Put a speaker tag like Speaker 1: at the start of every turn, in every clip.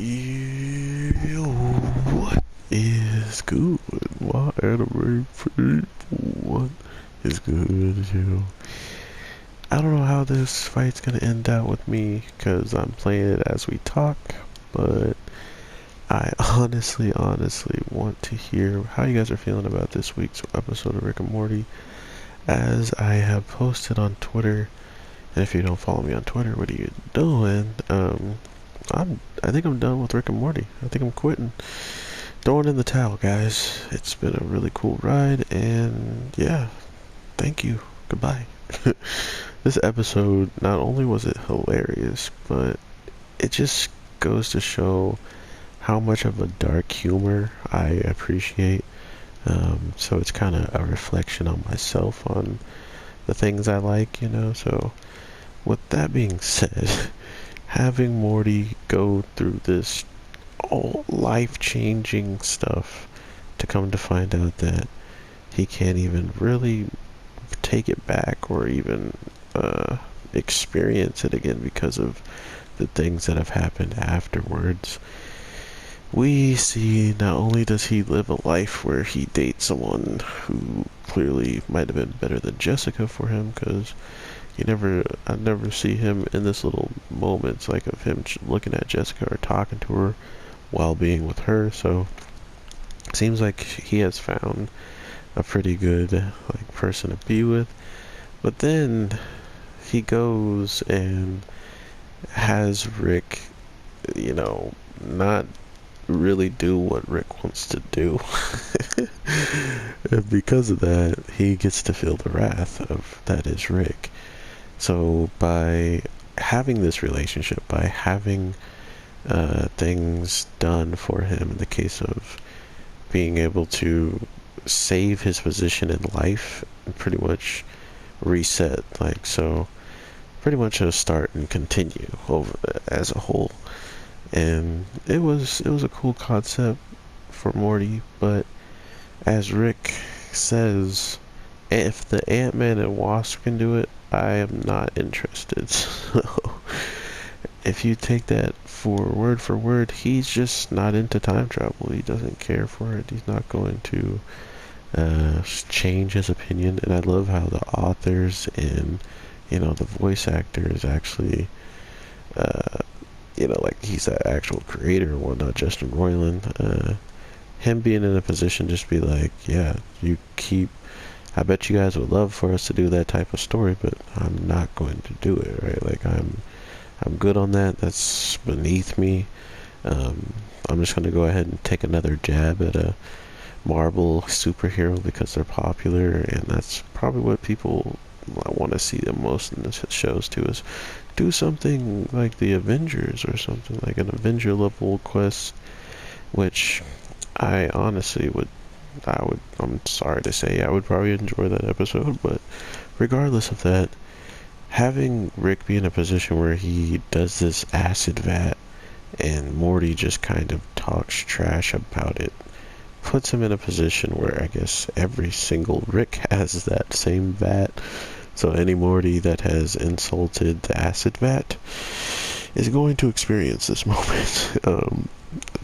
Speaker 1: Yo, what is good? My anime people, what is good, yo? I don't know how this fight's gonna end out with me, because I'm playing it as we talk, but I honestly want to hear how you guys are feeling about this week's episode of Rick and Morty, as I have posted on Twitter. And if you don't follow me on Twitter, what are you doing? I think I'm done with Rick and Morty. I think I'm quitting. Throwing in the towel, guys. It's been a really cool ride, and yeah, thank you. Goodbye. This episode, not only was it hilarious, but it just goes to show how much of a dark humor I appreciate. So it's kind of a reflection on myself, on the things I like, So, with that being said, having Morty go through this all life-changing stuff to come to find out that he can't even really take it back or even experience it again because of the things that have happened afterwards. We see not only does he live a life where he dates someone who clearly might have been better than Jessica for him, because I never see him in this little moments like of him looking at Jessica or talking to her while being with her. So it seems like he has found a pretty good person to be with. But then he goes and has Rick, not really do what Rick wants to do. And because of that, he gets to feel the wrath of that is Rick. So by having this relationship, by having things done for him in the case of being able to save his position in life and pretty much reset, so pretty much a start and continue over as a whole. And it was a cool concept for Morty, but as Rick says, if the Ant-Man and Wasp can do it, I am not interested. So if you take that for word, he's just not into time travel. He doesn't care for it. He's not going to change his opinion. And I love how the authors and the voice actors actually he's the actual creator and whatnot, Justin Roiland. Him being in a position just be like, yeah, I bet you guys would love for us to do that type of story, but I'm not going to do it, right? I'm good on that. That's beneath me. I'm just going to go ahead and take another jab at a Marvel superhero because they're popular, and that's probably what people want to see the most in this shows too, is do something like the Avengers or something like an Avenger level quest, which I honestly I'm sorry to say, I would probably enjoy that episode. But regardless of that, having Rick be in a position where he does this acid vat and Morty just kind of talks trash about it puts him in a position where I guess every single Rick has that same vat. So any Morty that has insulted the acid vat is going to experience this moment.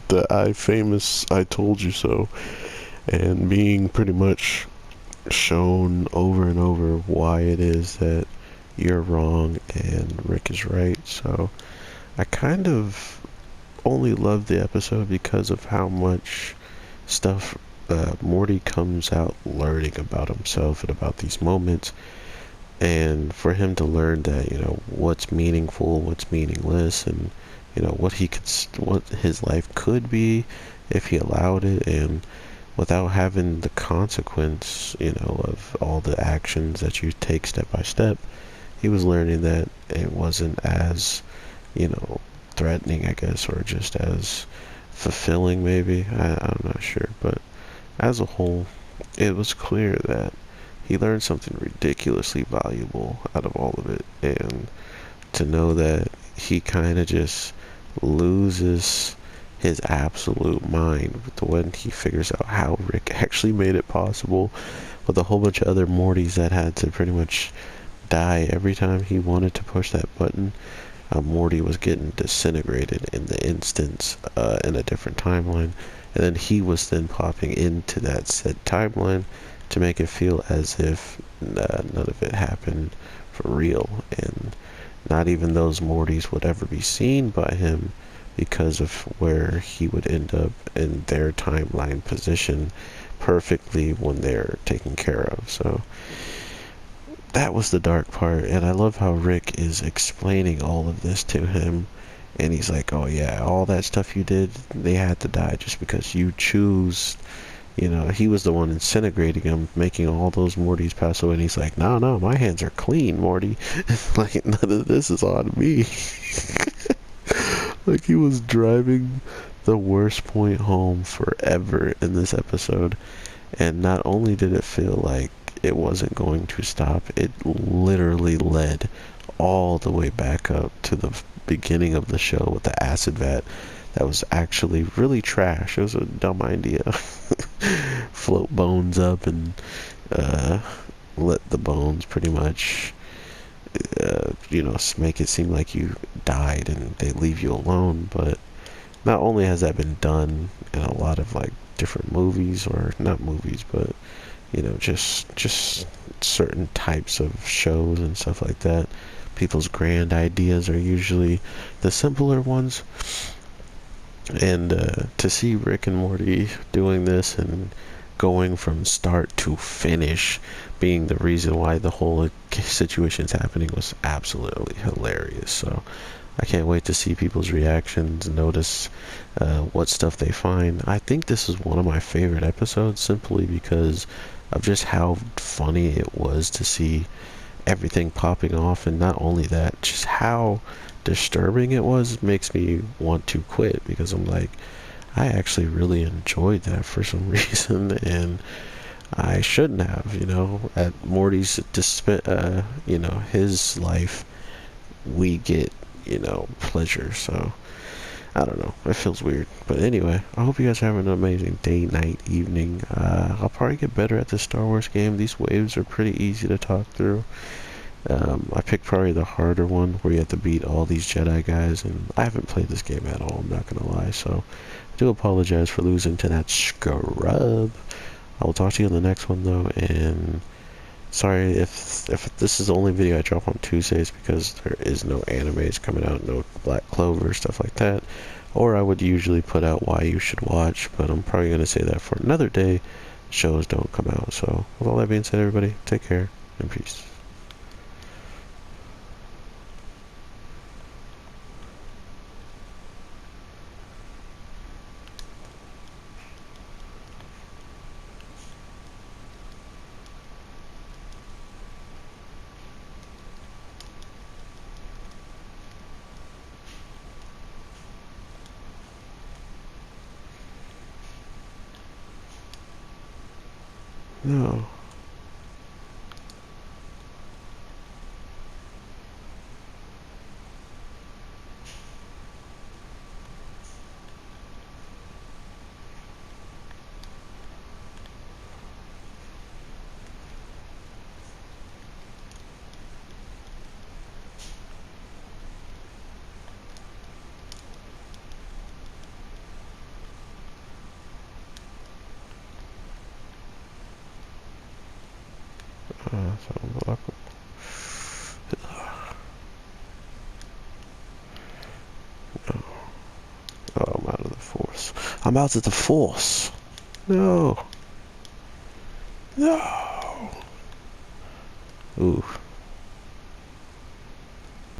Speaker 1: The famous "I told you so," and being pretty much shown over and over why it is that you're wrong and Rick is right. So I kind of only love the episode because of how much stuff Morty comes out learning about himself and about these moments, and for him to learn that what's meaningful, what's meaningless, and what his life could be if he allowed it, and without having the consequence of all the actions that you take step by step. He was learning that it wasn't as threatening, I guess, or just as fulfilling, maybe. I'm not sure, but as a whole, it was clear that he learned something ridiculously valuable out of all of it, and to know that he kind of just loses his absolute mind when he figures out how Rick actually made it possible, with a whole bunch of other Mortys that had to pretty much die every time he wanted to push that button. Morty was getting disintegrated in the instance in a different timeline, and then he was then popping into that said timeline to make it feel as if none of it happened for real, and not even those Mortys would ever be seen by him because of where he would end up in their timeline position perfectly when they're taken care of. So that was the dark part, and I love how Rick is explaining all of this to him, and he's like, oh yeah, all that stuff you did, they had to die just because you choose, you know, he was the one incinerating him, making all those Mortys pass away, and he's like, no, no, my hands are clean, Morty. Like, none of this is on me. Like, he was driving the worst point home forever in this episode, and not only did it feel like it wasn't going to stop, it literally led all the way back up to the beginning of the show with the acid vat that was actually really trash. It was a dumb idea. Float bones up and let the bones pretty much you know, make it seem like you died and they leave you alone. But not only has that been done in a lot of like different movies, or not movies, but you know, just certain types of shows and stuff like that, people's grand ideas are usually the simpler ones. And to see Rick and Morty doing this and going from start to finish being the reason why the whole situation's happening was absolutely hilarious. So I can't wait to see people's reactions, notice what stuff they find. I think this is one of my favorite episodes simply because of just how funny it was to see everything popping off, and not only that, just how disturbing it was makes me want to quit, because I'm like, I actually really enjoyed that for some reason, and I shouldn't have, you know. At Morty's you know, his life, we get, you know, pleasure. So I don't know, it feels weird. But anyway, I hope you guys are having an amazing day, night, evening. I'll probably get better at this Star Wars game. These waves are pretty easy to talk through. I picked probably the harder one where you have to beat all these Jedi guys, and I haven't played this game at all, I'm not gonna lie, so I do apologize for losing to that scrub. I will talk to you in the next one though, and sorry if this is the only video I drop on Tuesdays, because there is no animes coming out, no Black Clover, stuff like that, or I would usually put out why you should watch, but I'm probably gonna say that for another day. Shows don't come out. So with all that being said, everybody, take care and peace. No. So oh, I'm out of the force. I'm out of the force. No. No. Ooh.